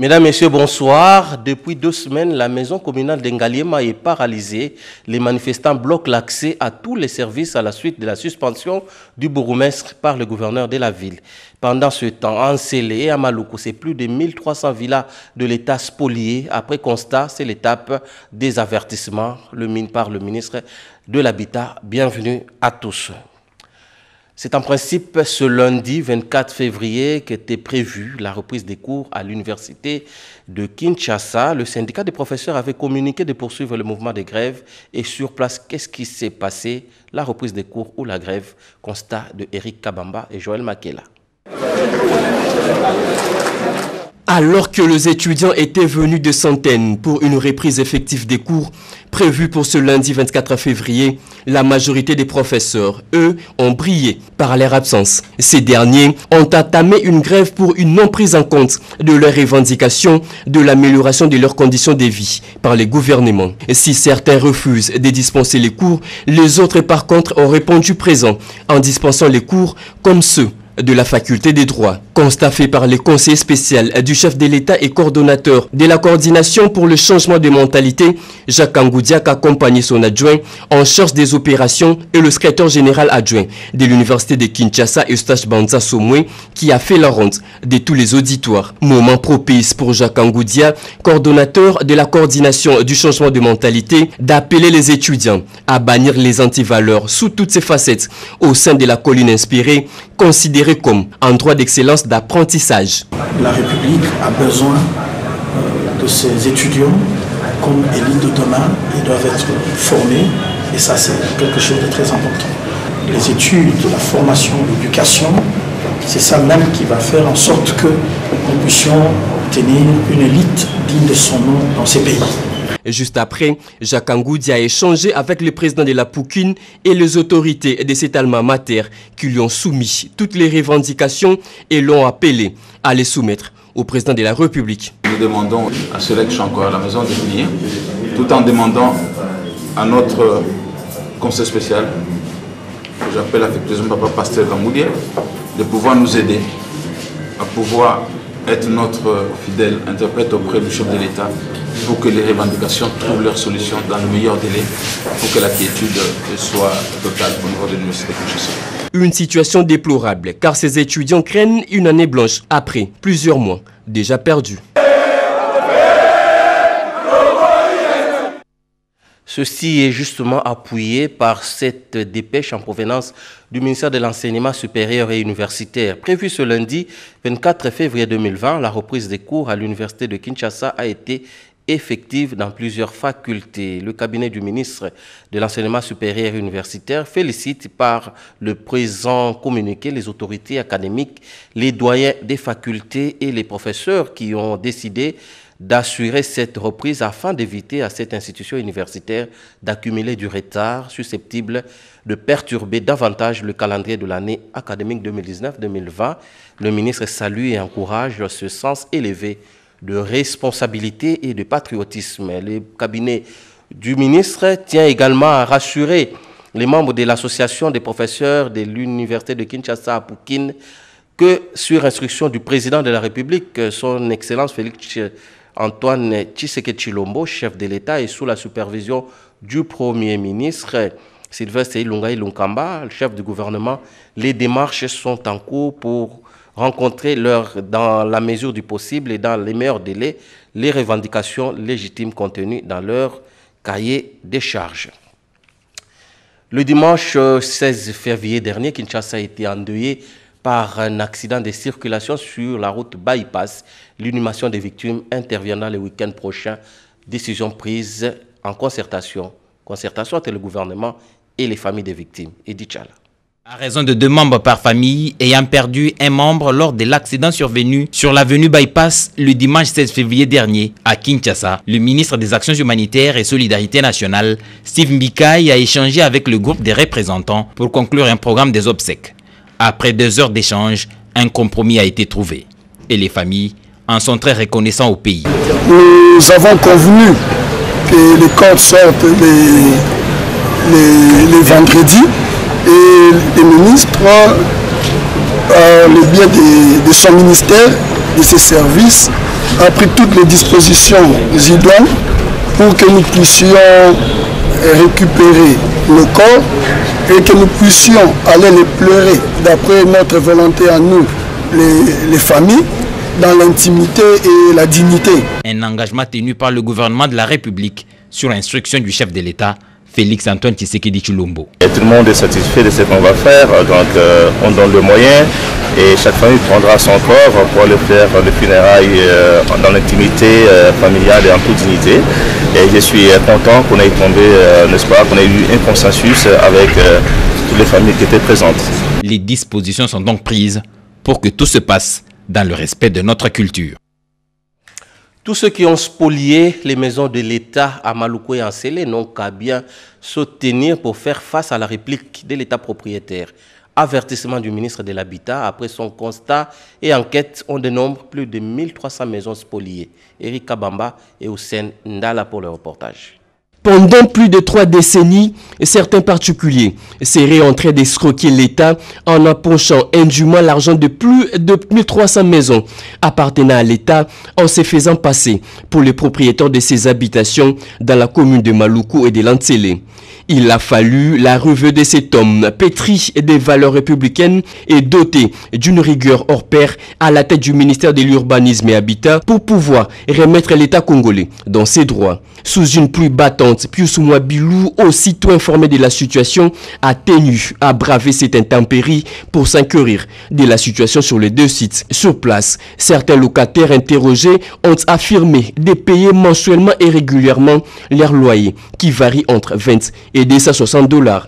Mesdames, Messieurs, bonsoir. Depuis 2 semaines, la maison communale d'Engaliema est paralysée. Les manifestants bloquent l'accès à tous les services à la suite de la suspension du bourgmestre par le gouverneur de la ville. Pendant ce temps, à Nsélé et à Maluku, c'est plus de 1300 villas de l'État spoliées. Après constat, c'est l'étape des avertissements par le ministre de l'Habitat. Bienvenue à tous. C'est en principe ce lundi 24 février qu'était prévue la reprise des cours à l'université de Kinshasa. Le syndicat des professeurs avait communiqué de poursuivre le mouvement de grève. Et sur place, qu'est-ce qui s'est passé? La reprise des cours ou la grève? Constat de Eric Kabamba et Joël Makela. Alors que les étudiants étaient venus de centaines pour une reprise effective des cours prévue pour ce lundi 24 février, la majorité des professeurs, eux, ont brillé par leur absence. Ces derniers ont entamé une grève pour une non prise en compte de leurs revendications de l'amélioration de leurs conditions de vie par les gouvernements. Si certains refusent de dispenser les cours, les autres par contre ont répondu présent en dispensant les cours comme ceux de la faculté des droits. Constat fait par les conseillers spéciaux du chef de l'État et coordonnateur de la coordination pour le changement de mentalité, Jacques Angoudiak, accompagné son adjoint en charge des opérations et le secrétaire général adjoint de l'université de Kinshasa, Eustache Banza Somwe, qui a fait la ronde de tous les auditoires. Moment propice pour Jacques Angoudiak, coordonnateur de la coordination du changement de mentalité, d'appeler les étudiants à bannir les antivaleurs sous toutes ses facettes au sein de la colline inspirée, considérée comme un droit d'excellence d'apprentissage. La République a besoin de ses étudiants comme élite de demain. Ils doivent être formés et ça c'est quelque chose de très important. Les études, la formation, l'éducation, c'est ça même qui va faire en sorte que nous puissions obtenir une élite digne de son nom dans ces pays. Juste après, Jacques Angoudi a échangé avec le président de la Poukine et les autorités de cet alma mater qui lui ont soumis toutes les revendications et l'ont appelé à les soumettre au président de la République. Nous demandons à ceux-là qui sont encore à la maison de venir, tout en demandant à notre conseil spécial, que j'appelle affectueusement Papa Pasteur Gamoudier, de pouvoir nous aider à pouvoir être notre fidèle interprète auprès du chef de l'État pour que les revendications trouvent leur solution dans le meilleur délai pour que la quiétude soit totale au niveau de l'université de Kinshasa. Une situation déplorable car ces étudiants craignent une année blanche après plusieurs mois déjà perdus. Ceci est justement appuyé par cette dépêche en provenance du ministère de l'Enseignement supérieur et universitaire. Prévue ce lundi 24 février 2020, la reprise des cours à l'université de Kinshasa a été effective dans plusieurs facultés. Le cabinet du ministre de l'Enseignement supérieur et universitaire félicite par le présent communiqué les autorités académiques, les doyens des facultés et les professeurs qui ont décidé d'assurer cette reprise afin d'éviter à cette institution universitaire d'accumuler du retard susceptible de perturber davantage le calendrier de l'année académique 2019-2020. Le ministre salue et encourage ce sens élevé de responsabilité et de patriotisme. Le cabinet du ministre tient également à rassurer les membres de l'association des professeurs de l'université de Kinshasa à Poukine que sur instruction du président de la République, son Excellence Félix Antoine Tshisekedi Tshilombo, chef de l'État, et sous la supervision du Premier ministre Sylvestre Ilunga Ilunkamba, le chef du gouvernement, les démarches sont en cours pour rencontrer dans la mesure du possible et dans les meilleurs délais les revendications légitimes contenues dans leur cahier des charges. Le dimanche 16 février dernier, Kinshasa a été endeuillé par un accident de circulation sur la route Bypass. L'inhumation des victimes interviendra le week-end prochain. Décision prise en concertation entre le gouvernement et les familles des victimes. Edith Chala. À raison de 2 membres par famille ayant perdu un membre lors de l'accident survenu sur l'avenue Bypass le dimanche 16 février dernier à Kinshasa, le ministre des Actions humanitaires et Solidarité nationale, Steve Mbikai, a échangé avec le groupe des représentants pour conclure un programme des obsèques. Après 2 heures d'échange, un compromis a été trouvé et les familles en sont très reconnaissants au pays. Nous avons convenu que les corps sortent les vendredis et le ministre, le bien de son ministère, de ses services, a pris toutes les dispositions idoines pour que nous puissions récupérer le corps et que nous puissions aller les pleurer d'après notre volonté à nous, les familles, dans l'intimité et la dignité. Un engagement tenu par le gouvernement de la République sur l'instruction du chef de l'État, Félix Antoine Tshisekedi Tshilombo. Et tout le monde est satisfait de ce qu'on va faire, donc on donne le moyen et chaque famille prendra son corps pour le faire le funérailles dans l'intimité familiale et en toute dignité. Et je suis content qu'on ait tombé, n'est-ce pas, qu'on ait eu un consensus avec toutes les familles qui étaient présentes. Les dispositions sont donc prises pour que tout se passe dans le respect de notre culture. Tous ceux qui ont spolié les maisons de l'État à Maluku et en Sélé n'ont qu'à bien se tenir pour faire face à la réplique de l'État propriétaire. Avertissement du ministre de l'Habitat après son constat et enquête, on dénombre plus de 1300 maisons spoliées. Eric Kabamba et Hussein Ndala pour le reportage. Pendant plus de 3 décennies, certains particuliers seraient en train d'escroquer l'État en approchant indûment l'argent de plus de 1300 maisons appartenant à l'État en se faisant passer pour les propriétaires de ces habitations dans la commune de Maluku et de Lantsele. Il a fallu la revue de cet homme pétri des valeurs républicaines et doté d'une rigueur hors pair à la tête du ministère de l'Urbanisme et Habitat pour pouvoir remettre l'État congolais dans ses droits. Sous une pluie battante, Pius Mwabilou, aussitôt informé de la situation, a tenu à braver cette intempérie pour s'inquérir de la situation sur les 2 sites. Sur place, certains locataires interrogés ont affirmé de payer mensuellement et régulièrement leur loyer qui varie entre 20 et 260 $,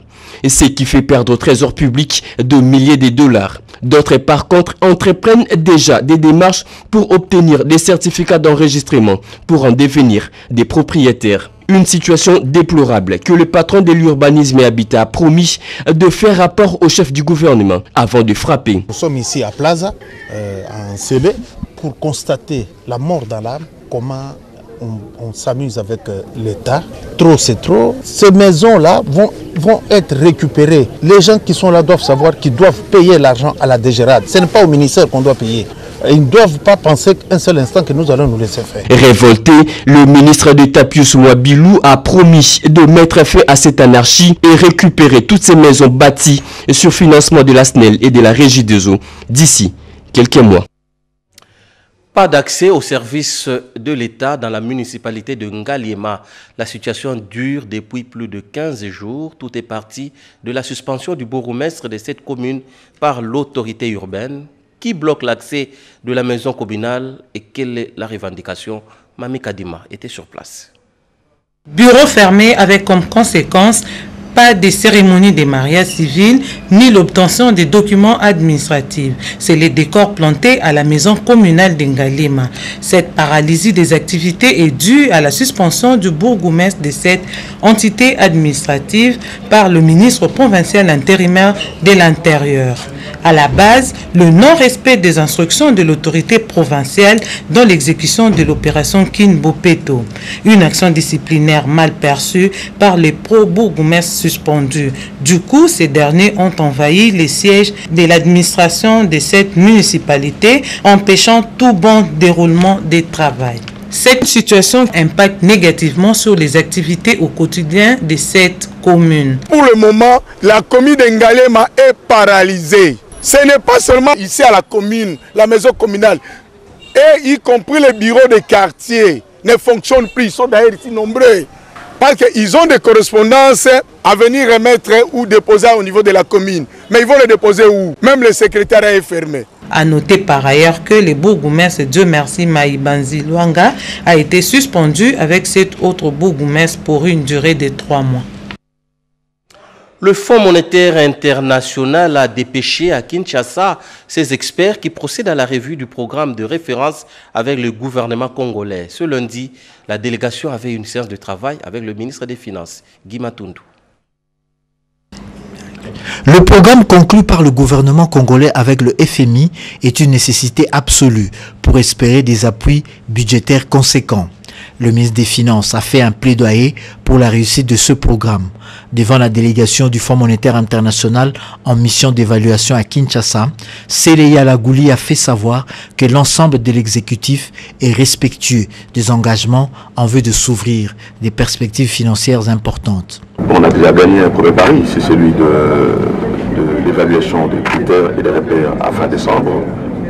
ce qui fait perdre au trésor public de milliers de dollars. D'autres, par contre, entreprennent déjà des démarches pour obtenir des certificats d'enregistrement pour en devenir des propriétaires. Une situation déplorable que le patron de l'Urbanisme et Habitat a promis de faire rapport au chef du gouvernement avant de frapper. Nous sommes ici à Plaza, en Sélé, pour constater la mort dans l'âme, comment on s'amuse avec l'État. Trop c'est trop. Ces maisons-là vont être récupérées. Les gens qui sont là doivent savoir qu'ils doivent payer l'argent à la DGRAD. Ce n'est pas au ministère qu'on doit payer. Ils ne doivent pas penser qu'un seul instant que nous allons nous laisser faire. Révolté, le ministre d'État Pius Mwabilou a promis de mettre fin à cette anarchie et récupérer toutes ces maisons bâties sur financement de la SNEL et de la Régie des eaux d'ici quelques mois. Pas d'accès aux services de l'État dans la municipalité de Ngaliema. La situation dure depuis plus de 15 jours. Tout est parti de la suspension du bourgmestre de cette commune par l'autorité urbaine qui bloque l'accès de la maison communale. Et quelle est la revendication? Mami Kadima était sur place. Bureau fermé avec comme conséquence pas de cérémonie de mariage civil ni l'obtention des documents administratifs. C'est le décor planté à la maison communale d'Ngalema. Cette paralysie des activités est due à la suspension du bourgmestre de cette entité administrative par le ministre provincial intérimaire de l'Intérieur. À la base, le non-respect des instructions de l'autorité provinciale dans l'exécution de l'opération Kinbopeto. Une action disciplinaire mal perçue par les pro-bourgmestres suspendus. Du coup, ces derniers ont envahi les sièges de l'administration de cette municipalité, empêchant tout bon déroulement des travaux. Cette situation impacte négativement sur les activités au quotidien de cette commune. Pour le moment, la commune d'Ngalema est paralysée. Ce n'est pas seulement ici à la commune, la maison communale, et y compris les bureaux de quartier ne fonctionnent plus. Ils sont d'ailleurs ici nombreux. Parce qu'ils ont des correspondances à venir remettre ou déposer au niveau de la commune. Mais ils vont les déposer où? Même le secrétariat est fermé. A noter par ailleurs que le bourgmestre, Dieu merci, Maïbanzi Luanga, a été suspendu avec cet autre bourgmestre pour une durée de 3 mois. Le Fonds monétaire international a dépêché à Kinshasa ses experts qui procèdent à la revue du programme de référence avec le gouvernement congolais. Ce lundi, la délégation avait une séance de travail avec le ministre des Finances, Guy Matundu. Le programme conclu par le gouvernement congolais avec le FMI est une nécessité absolue pour espérer des appuis budgétaires conséquents. Le ministre des Finances a fait un plaidoyer pour la réussite de ce programme. Devant la délégation du Fonds monétaire international en mission d'évaluation à Kinshasa, Seleya Lagouli a fait savoir que l'ensemble de l'exécutif est respectueux des engagements en vue de s'ouvrir des perspectives financières importantes. On a déjà gagné un premier pari, c'est celui de l'évaluation des critères et des repères à fin décembre.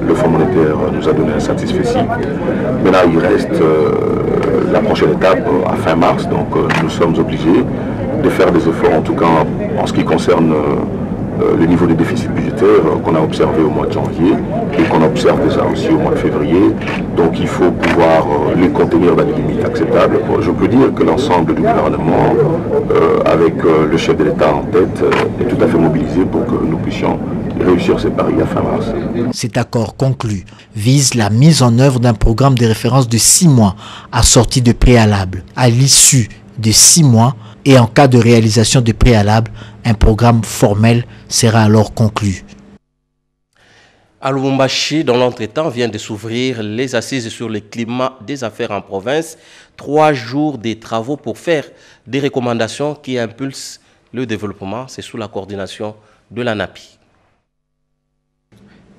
Le Fonds monétaire nous a donné un satisfecit. Maintenant, il reste la prochaine étape à fin mars, donc nous sommes obligés de faire des efforts, en tout cas en ce qui concerne le niveau de déficit budgétaire qu'on a observé au mois de janvier et qu'on observe déjà aussi au mois de février. Donc il faut pouvoir les contenir dans des limites acceptables. Je peux dire que l'ensemble du gouvernement, avec le chef de l'État en tête, est tout à fait mobilisé pour que nous puissions réussir ces paris à fin mars. Cet accord conclu vise la mise en œuvre d'un programme de référence de 6 mois assorti de préalables. À l'issue de 6 mois et en cas de réalisation de préalables, un programme formel sera alors conclu. À Lubumbashi, dans l'entretemps, vient de s'ouvrir les assises sur le climat des affaires en province. 3 jours de travaux pour faire des recommandations qui impulsent le développement. C'est sous la coordination de l'ANAPI.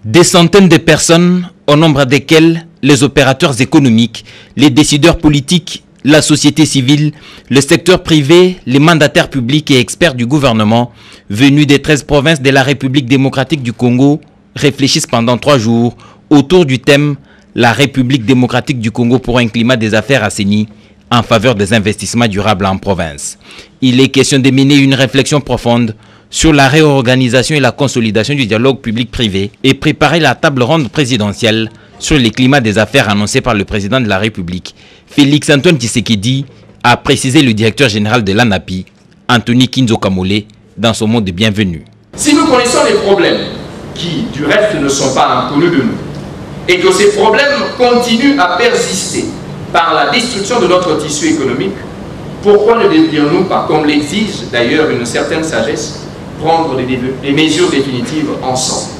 Des centaines de personnes, au nombre desquelles les opérateurs économiques, les décideurs politiques, la société civile, le secteur privé, les mandataires publics et experts du gouvernement, venus des 13 provinces de la République démocratique du Congo, réfléchissent pendant 3 jours autour du thème « La République démocratique du Congo pour un climat des affaires assaini en faveur des investissements durables en province ». Il est question de mener une réflexion profonde sur la réorganisation et la consolidation du dialogue public-privé et préparer la table ronde présidentielle sur les climats des affaires annoncés par le président de la République. Félix Antoine Tshisekedi a précisé le directeur général de l'ANAPI, Anthony Kinzo Kamole, dans son mot de bienvenue. Si nous connaissons les problèmes qui, du reste, ne sont pas inconnus de nous, et que ces problèmes continuent à persister par la destruction de notre tissu économique, pourquoi ne devrions-nous pas, comme l'exige d'ailleurs une certaine sagesse, prendre des mesures définitives ensemble?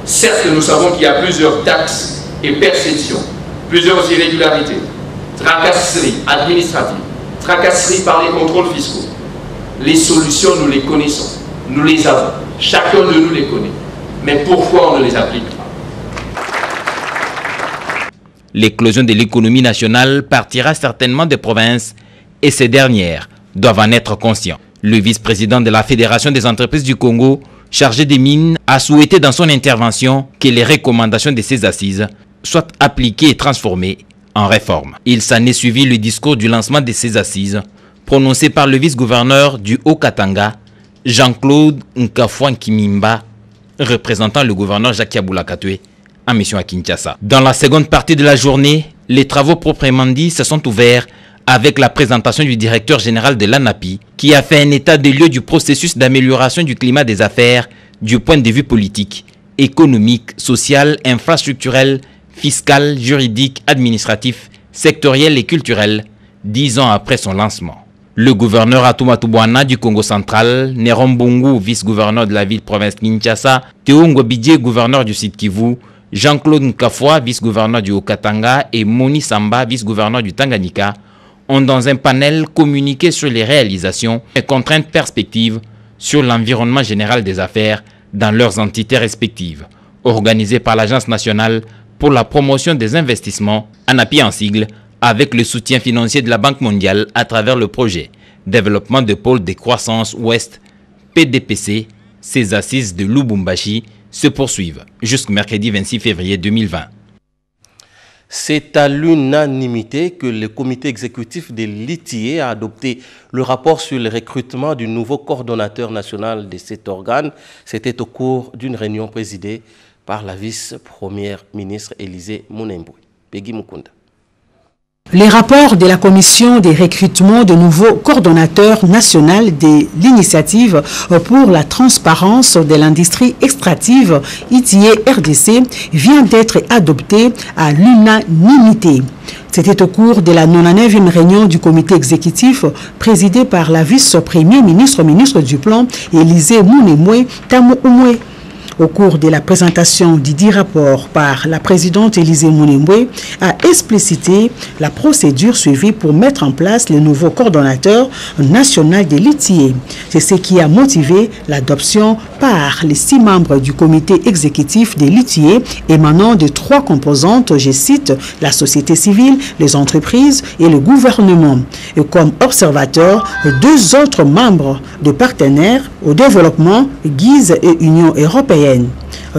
Certes, nous savons qu'il y a plusieurs taxes et perceptions, plusieurs irrégularités, tracasseries administratives, tracasseries par les contrôles fiscaux. Les solutions, nous les connaissons, nous les avons, chacun de nous les connaît. Mais pourquoi on ne les applique pas? L'éclosion de l'économie nationale partira certainement des provinces et ces dernières doivent en être conscients. Le vice-président de la Fédération des entreprises du Congo, chargé des mines, a souhaité dans son intervention que les recommandations de ces assises soient appliquées et transformées en réformes. Il s'en est suivi le discours du lancement de ces assises, prononcé par le vice-gouverneur du Haut-Katanga, Jean-Claude Nkafouan Kimimba, représentant le gouverneur Jacques Yaboula-Katoué en mission à Kinshasa. Dans la seconde partie de la journée, les travaux proprement dits se sont ouverts avec la présentation du directeur général de l'ANAPI, qui a fait un état des lieux du processus d'amélioration du climat des affaires du point de vue politique, économique, social, infrastructurel, fiscal, juridique, administratif, sectoriel et culturel, 10 ans après son lancement. Le gouverneur Atumatubwana du Congo central, Néron Bongo, vice-gouverneur de la ville-province Kinshasa, Théo Ngwabidje, gouverneur du Sud Kivu, Jean-Claude Nkafouan, vice-gouverneur du Haut-Katanga et Moni Samba, vice-gouverneur du Tanganyika, ont dans un panel communiqué sur les réalisations et contraintes perspectives sur l'environnement général des affaires dans leurs entités respectives, organisées par l'Agence nationale pour la promotion des investissements, ANAPI en sigle, avec le soutien financier de la Banque mondiale à travers le projet Développement de pôles de croissance ouest, PDPC. Ces assises de Lubumbashi se poursuivent jusqu'au mercredi 26 février 2020. C'est à l'unanimité que le comité exécutif de l'ITIE a adopté le rapport sur le recrutement du nouveau coordonnateur national de cet organe. C'était au cours d'une réunion présidée par la vice-première ministre Élisée Munembwe. Peggy Mukunda. Les rapports de la commission des recrutements de nouveaux coordonnateurs national de l'initiative pour la transparence de l'industrie extractive ITIE RDC vient d'être adopté à l'unanimité. C'était au cours de la 99e réunion du comité exécutif présidé par la vice-première ministre, ministre du Plan, Élisée Munembwe Tamu Umwe. Au cours de la présentation du dit rapport par la présidente Élisée Mounembwe, a explicité la procédure suivie pour mettre en place le nouveau coordonnateur national de l'ITIE. C'est ce qui a motivé l'adoption par les 6 membres du comité exécutif de l'ITIE émanant de 3 composantes, je cite, la société civile, les entreprises et le gouvernement. Et comme observateurs, 2 autres membres de partenaires au développement, Guise et Union européenne.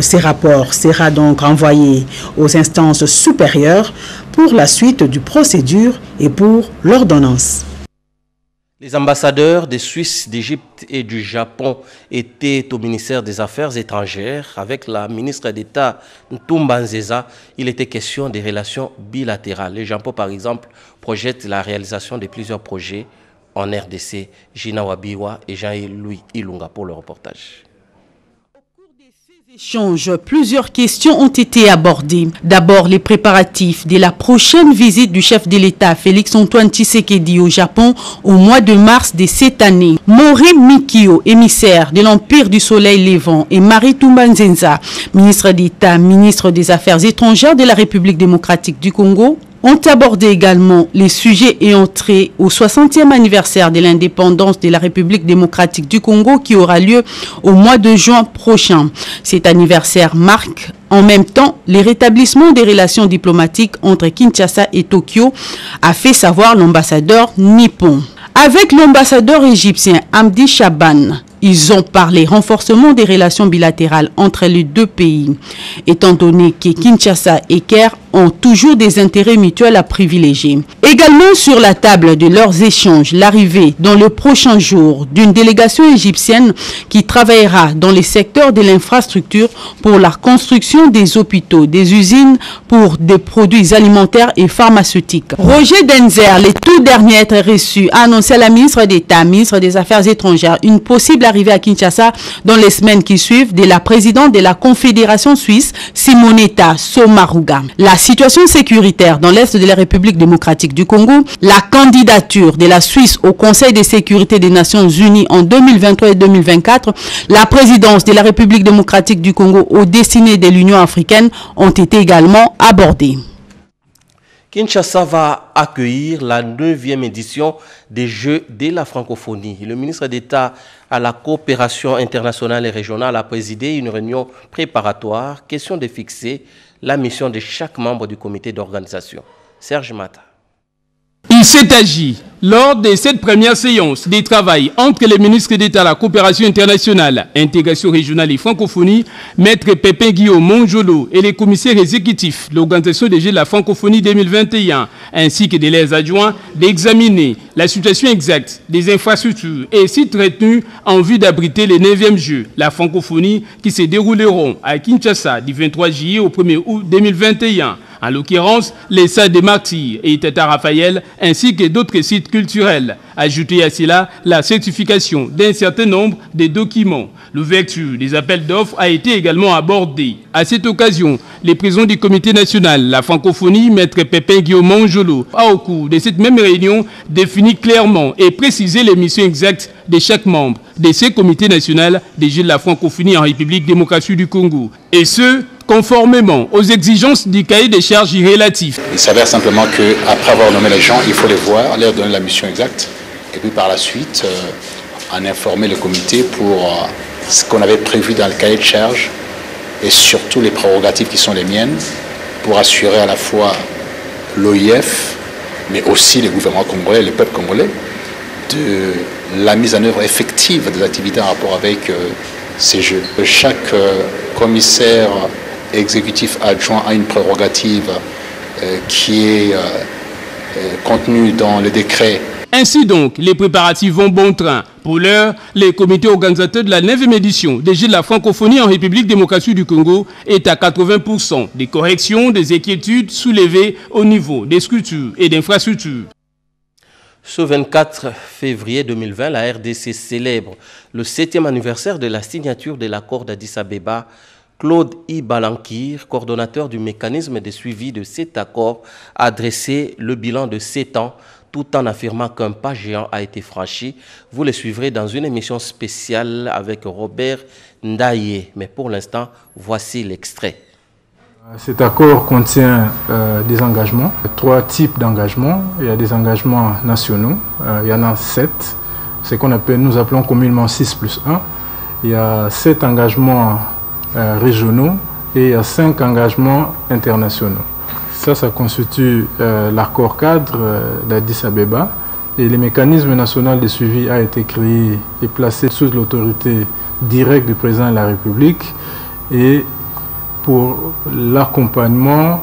Ces rapports sera donc envoyé aux instances supérieures pour la suite du procédure et pour l'ordonnance. Les ambassadeurs de Suisse, d'Égypte et du Japon étaient au ministère des Affaires étrangères avec la ministre d'État Ntumba Nzeza. Il était question des relations bilatérales. Le Japon, par exemple, projette la réalisation de plusieurs projets en RDC. Gina Wabiwa et Jean-Louis Ilunga pour le reportage. Plusieurs questions ont été abordées. D'abord, les préparatifs de la prochaine visite du chef de l'État Félix-Antoine Tshisekedi au Japon au mois de mars de cette année. Mori Mikio, émissaire de l'Empire du Soleil Levant, et Marie Ntumba Nzeza, ministre d'État, ministre des Affaires étrangères de la République démocratique du Congo, ont abordé également les sujets ayant trait au 60e anniversaire de l'indépendance de la République démocratique du Congo qui aura lieu au mois de juin prochain. Cet anniversaire marque en même temps les rétablissements des relations diplomatiques entre Kinshasa et Tokyo, a fait savoir l'ambassadeur nippon. Avec l'ambassadeur égyptien Hamdi Chaban, ils ont parlé renforcement des relations bilatérales entre les 2 pays, étant donné que Kinshasa et Caire ont toujours des intérêts mutuels à privilégier. Également sur la table de leurs échanges, l'arrivée dans le prochain jour d'une délégation égyptienne qui travaillera dans les secteurs de l'infrastructure pour la construction des hôpitaux, des usines pour des produits alimentaires et pharmaceutiques. Roger Denzer, le tout dernier à être reçu, a annoncé à la ministre d'État, ministre des Affaires étrangères, une possible arrivée à Kinshasa dans les semaines qui suivent de la présidente de la Confédération suisse, Simonetta Sommaruga. La situation sécuritaire dans l'Est de la République démocratique du Congo, la candidature de la Suisse au Conseil de sécurité des Nations Unies en 2023 et 2024, la présidence de la République démocratique du Congo aux destinées de l'Union africaine ont été également abordées. Kinshasa va accueillir la 9e édition des Jeux de la francophonie. Le ministre d'État à la coopération internationale et régionale a présidé une réunion préparatoire, question de fixer la mission de chaque membre du comité d'organisation. Serge Mata. Il s'est agi, lors de cette première séance de travail entre les ministres d'État à la coopération internationale, intégration régionale et francophonie, Maître Pépin Guillaume Monjolo et les commissaires exécutifs de l'Organisation des Jeux de la francophonie 2021, ainsi que de leurs adjoints, d'examiner la situation exacte des infrastructures et sites retenus en vue d'abriter les 9e Jeux, la francophonie, qui se dérouleront à Kinshasa du 23 juillet au 1er août 2021. En l'occurrence, les salles des Martyrs et Tata Raphaël, ainsi que d'autres sites culturels. Ajoutez à cela la certification d'un certain nombre de documents. L'ouverture des appels d'offres a été également abordée. À cette occasion, le président du comité national, la francophonie, Maître Pépin Guillaume Monjolo, a au cours de cette même réunion défini clairement et précisé les missions exactes de chaque membre de ce comité national des Jeux de la francophonie en République démocratique du Congo. Et ce, conformément aux exigences du cahier des charges relatif. Il s'avère simplement qu'après avoir nommé les gens, il faut les voir, leur donner la mission exacte, et puis par la suite, en informer le comité pour ce qu'on avait prévu dans le cahier de charges, et surtout les prérogatives qui sont les miennes, pour assurer à la fois l'OIF, mais aussi le gouvernement congolais, le peuple congolais, de la mise en œuvre effective des activités en rapport avec ces jeux. Chaque commissaire exécutif adjoint a une prérogative qui est contenue dans le décret. Ainsi donc, les préparatifs vont bon train. Pour l'heure, les comités organisateurs de la 9e édition des Jeux de la francophonie en République démocratique du Congo est à 80% des corrections, des inquiétudes soulevées au niveau des structures et d'infrastructures. Ce 24 février 2020, la RDC célèbre le 7e anniversaire de la signature de l'accord d'Addis Abeba. Claude Ibalankir, coordonnateur du mécanisme de suivi de cet accord, a dressé le bilan de 7 ans tout en affirmant qu'un pas géant a été franchi. Vous le suivrez dans une émission spéciale avec Robert Ndaye. Mais pour l'instant, voici l'extrait. Cet accord contient des engagements, 3 types d'engagements. Il y a des engagements nationaux, il y en a 7, ce qu'on appelle, nous appelons communément 6+1. Il y a 7 engagements régionaux et il y a 5 engagements internationaux. Ça constitue l'accord cadre d'Addis Abeba et le mécanisme national de suivi a été créé et placé sous l'autorité directe du président de la République et pour l'accompagnement,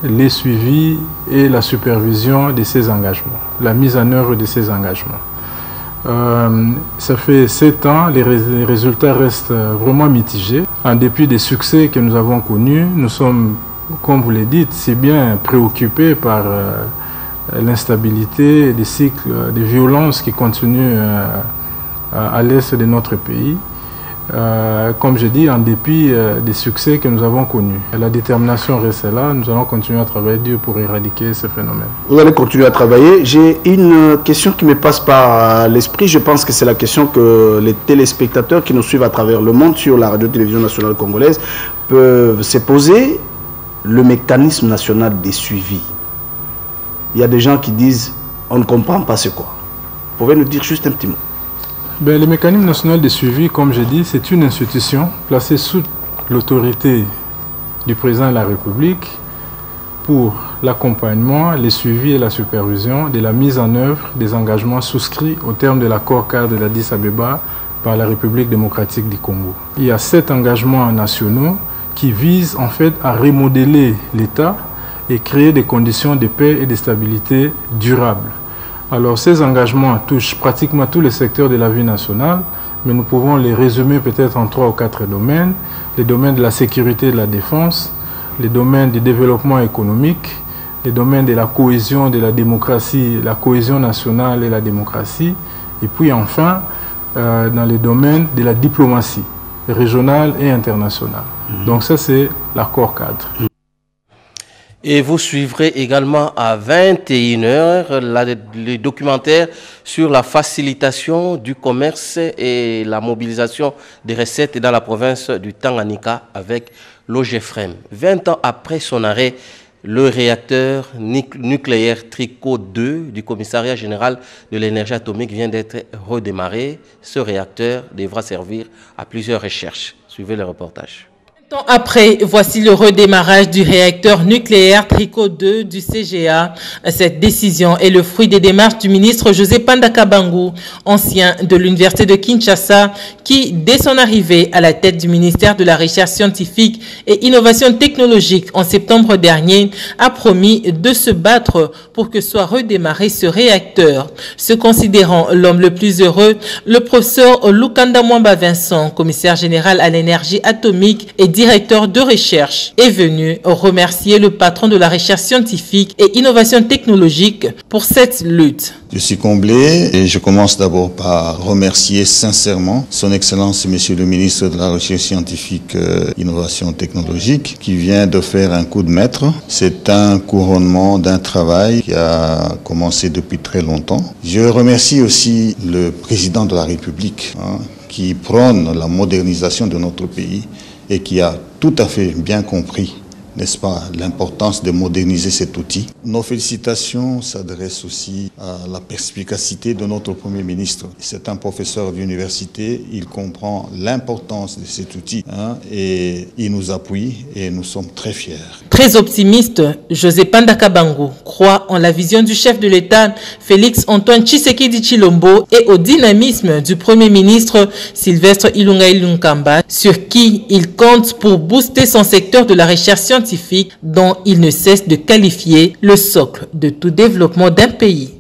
les suivis et la supervision de ces engagements, la mise en œuvre de ces engagements. Ça fait 7 ans, les résultats restent vraiment mitigés. En dépit des succès que nous avons connus, nous sommes, comme vous le dites, si bien préoccupés par l'instabilité, des cycles de violence qui continuent à l'est de notre pays. Comme je dis, en dépit des succès que nous avons connus. La détermination reste là, nous allons continuer à travailler dur pour éradiquer ce phénomène. Vous allez continuer à travailler. J'ai une question qui me passe par l'esprit, je pense que c'est la question que les téléspectateurs qui nous suivent à travers le monde sur la radio-télévision nationale congolaise peuvent se poser. Le mécanisme national des suivis. Il y a des gens qui disent, on ne comprend pas c'est quoi. Vous pouvez nous dire juste un petit mot? Ben, le mécanisme national de suivi, comme je dis, c'est une institution placée sous l'autorité du président de la République pour l'accompagnement, le suivi et la supervision de la mise en œuvre des engagements souscrits au terme de l'accord cadre d'Addis Abeba par la République démocratique du Congo. Il y a 7 engagements nationaux qui visent en fait à remodeler l'État et créer des conditions de paix et de stabilité durables. Alors ces engagements touchent pratiquement tous les secteurs de la vie nationale, mais nous pouvons les résumer peut-être en 3 ou 4 domaines. Les domaines de la sécurité et de la défense, les domaines du développement économique, les domaines de la cohésion de la démocratie, la cohésion nationale et la démocratie, et puis enfin dans les domaines de la diplomatie régionale et internationale. Donc ça c'est l'accord cadre. Et vous suivrez également à 21h le documentaire sur la facilitation du commerce et la mobilisation des recettes dans la province du Tanganyika avec l'OGEFREM. 20 ans après son arrêt, le réacteur nucléaire Trico 2 du commissariat général de l'énergie atomique vient d'être redémarré. Ce réacteur devra servir à plusieurs recherches. Suivez le reportage. Après, voici le redémarrage du réacteur nucléaire Trico 2 du CGA. Cette décision est le fruit des démarches du ministre José Panda Kabangu, ancien de l'université de Kinshasa, qui, dès son arrivée à la tête du ministère de la Recherche scientifique et innovation technologique en septembre dernier, a promis de se battre pour que soit redémarré ce réacteur. Se considérant l'homme le plus heureux, le professeur Lukanda Mwamba Vincent, commissaire général à l'énergie atomique et directeur de recherche, est venu remercier le patron de la recherche scientifique et innovation technologique pour cette lutte. Je suis comblé et je commence d'abord par remercier sincèrement son Excellence Monsieur le ministre de la Recherche scientifique et innovation technologique qui vient de faire un coup de maître. C'est un couronnement d'un travail qui a commencé depuis très longtemps. Je remercie aussi le président de la République qui prône la modernisation de notre pays et qui a tout à fait bien compris, n'est-ce pas, l'importance de moderniser cet outil. Nos félicitations s'adressent aussi à la perspicacité de notre Premier ministre. C'est un professeur d'université, il comprend l'importance de cet outil et il nous appuie et nous sommes très fiers. Très optimiste, José Panda Kabangu croit en la vision du chef de l'État, Félix Antoine Tshisekedi Tshilombo, et au dynamisme du Premier ministre Sylvestre Ilunga Ilunkamba, sur qui il compte pour booster son secteur de la recherche scientifique dont il ne cesse de qualifier le socle de tout développement d'un pays.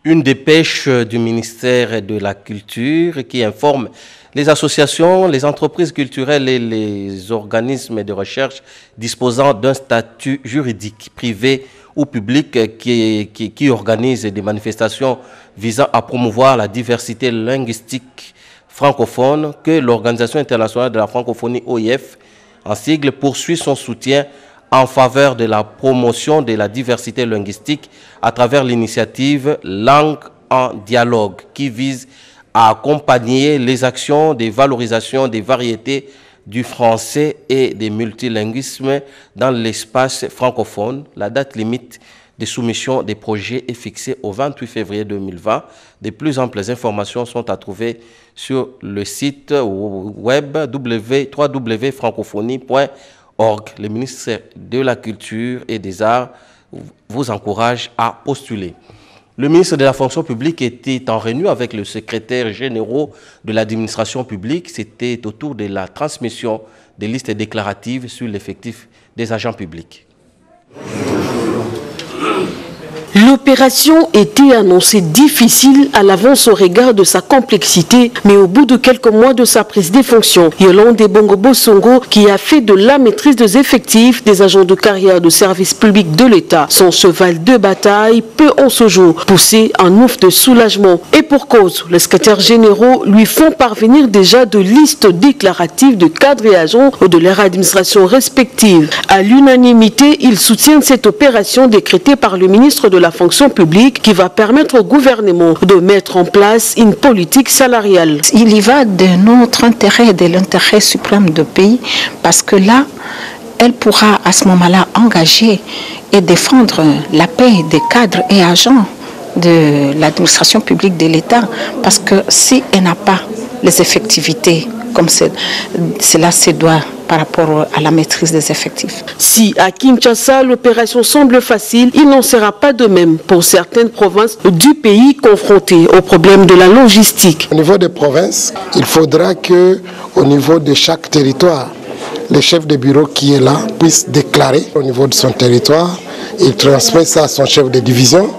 Une dépêche du ministère de la Culture qui informe les associations, les entreprises culturelles et les organismes de recherche disposant d'un statut juridique privé ou public qui organisent des manifestations visant à promouvoir la diversité linguistique francophone que l'Organisation internationale de la francophonie OIF, en sigle, poursuit son soutien en faveur de la promotion de la diversité linguistique à travers l'initiative Langue en dialogue qui vise à accompagner les actions de valorisation des variétés du français et des multilinguismes dans l'espace francophone. La date limite de soumission des projets est fixée au 28 février 2020. De plus amples informations sont à trouver sur le site web www.francophonie.org. Le ministre de la Culture et des Arts vous encourage à postuler. Le ministre de la Fonction publique était en réunion avec le secrétaire général de l'administration publique. C'était autour de la transmission des listes déclaratives sur l'effectif des agents publics. L'opération était annoncée difficile à l'avance au regard de sa complexité, mais au bout de quelques mois de sa prise des fonctions, Yolande Bongo-Bosongo, qui a fait de la maîtrise des effectifs des agents de carrière de service public de l'État son cheval de bataille, peut en ce jour pousser un ouf de soulagement. Et pour cause, les secrétaires généraux lui font parvenir déjà de listes déclaratives de cadres et agents de leur administration respective. À l'unanimité, ils soutiennent cette opération décrétée par le ministre de la fonction publique qui va permettre au gouvernement de mettre en place une politique salariale. Il y va de notre intérêt et de l'intérêt suprême du pays parce que là, elle pourra à ce moment-là engager et défendre la paix des cadres et agents de l'administration publique de l'État parce que si elle n'a pas les effectivités comme cela se doit par rapport à la maîtrise des effectifs. Si à Kinshasa, l'opération semble facile, il n'en sera pas de même pour certaines provinces du pays confrontées au problème de la logistique. Au niveau des provinces, il faudra que, au niveau de chaque territoire, le chef de bureau qui est là puisse déclarer au niveau de son territoire, il transmet ça à son chef de division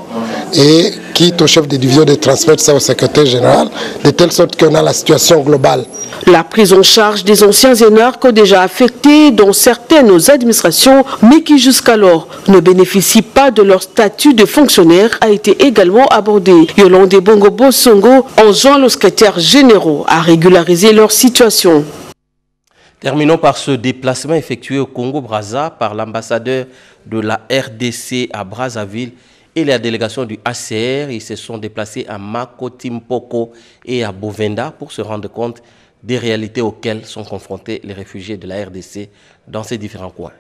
et quitte au chef de division de transmettre ça au secrétaire général, de telle sorte qu'on a la situation globale. La prise en charge des anciens énarques déjà affectés dans certaines administrations, mais qui jusqu'alors ne bénéficient pas de leur statut de fonctionnaire, a été également abordée. Yolande Bongo-Bosongo enjoint le secrétaire général à régulariser leur situation. Terminons par ce déplacement effectué au Congo-Brazza par l'ambassadeur de la RDC à Brazzaville et la délégation du ACR. Ils se sont déplacés à Makoti-Mpoko et à Bovenda pour se rendre compte des réalités auxquelles sont confrontés les réfugiés de la RDC dans ces différents coins.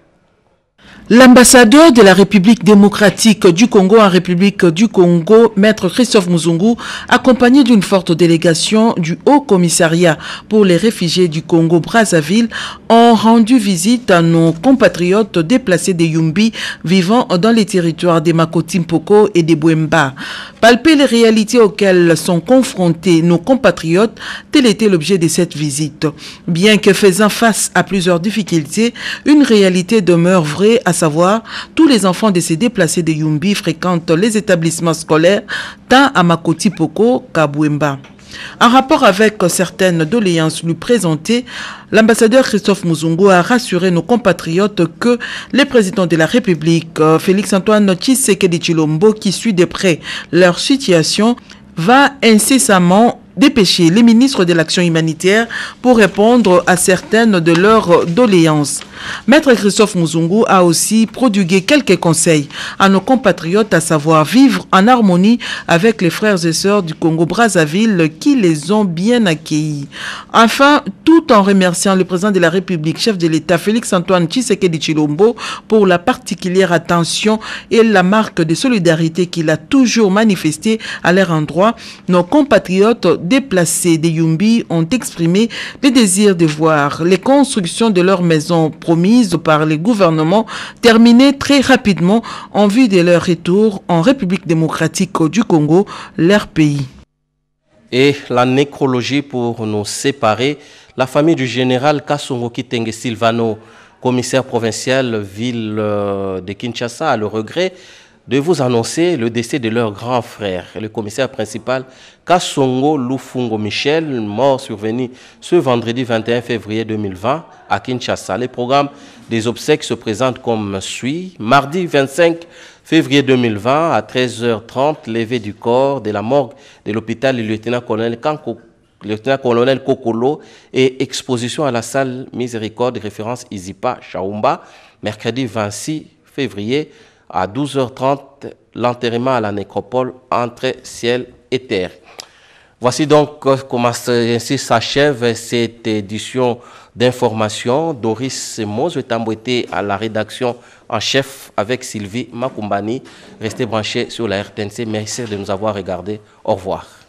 L'ambassadeur de la République démocratique du Congo en République du Congo, Maître Christophe Muzungu, accompagné d'une forte délégation du Haut Commissariat pour les réfugiés du Congo-Brazzaville, ont rendu visite à nos compatriotes déplacés des Yumbi vivant dans les territoires des Makoti-Mpoko et des Bwemba. Palper les réalités auxquelles sont confrontés nos compatriotes, tel était l'objet de cette visite. Bien que faisant face à plusieurs difficultés, une réalité demeure vraie, à savoir, tous les enfants de ces déplacés de Yumbi fréquentent les établissements scolaires tant à Makoti-Mpoko qu'à Bwemba. En rapport avec certaines doléances lui présentées, l'ambassadeur Christophe Muzungu a rassuré nos compatriotes que le président de la République, Félix-Antoine Tshisekedi Tshilombo, qui suit de près leur situation, va incessamment dépêcher les ministres de l'action humanitaire pour répondre à certaines de leurs doléances. Maître Christophe Muzungu a aussi prodigué quelques conseils à nos compatriotes, à savoir vivre en harmonie avec les frères et sœurs du Congo-Brazzaville qui les ont bien accueillis. Enfin, tout en remerciant le président de la République, chef de l'État Félix-Antoine Tshisekedi Tshilombo pour la particulière attention et la marque de solidarité qu'il a toujours manifestée à leur endroit, nos compatriotes déplacés des Yumbi ont exprimé le désir de voir les constructions de leurs maisons promises par les gouvernements terminées très rapidement en vue de leur retour en République démocratique du Congo, leur pays. Et la nécrologie pour nous séparer, la famille du général Kasongo Kitenge Silvano, commissaire provincial ville de Kinshasa, a le regret de vous annoncer le décès de leur grand frère, le commissaire principal Kasongo Lufungo Michel, mort survenu ce vendredi 21 février 2020 à Kinshasa. Le programme des obsèques se présente comme suit. Mardi 25 février 2020 à 13h30, levée du corps de la morgue de l'hôpital du lieutenant-colonel Kokolo et exposition à la salle Miséricorde de référence Izipa Chaoumba. mercredi 26 février à 12h30, l'enterrement à la nécropole entre ciel et terre. Voici donc comment ainsi s'achève cette édition d'information. Doris Mozo-Tambo était à la rédaction en chef avec Sylvie Makumbani. Restez branchés sur la RTNC. Merci de nous avoir regardés. Au revoir.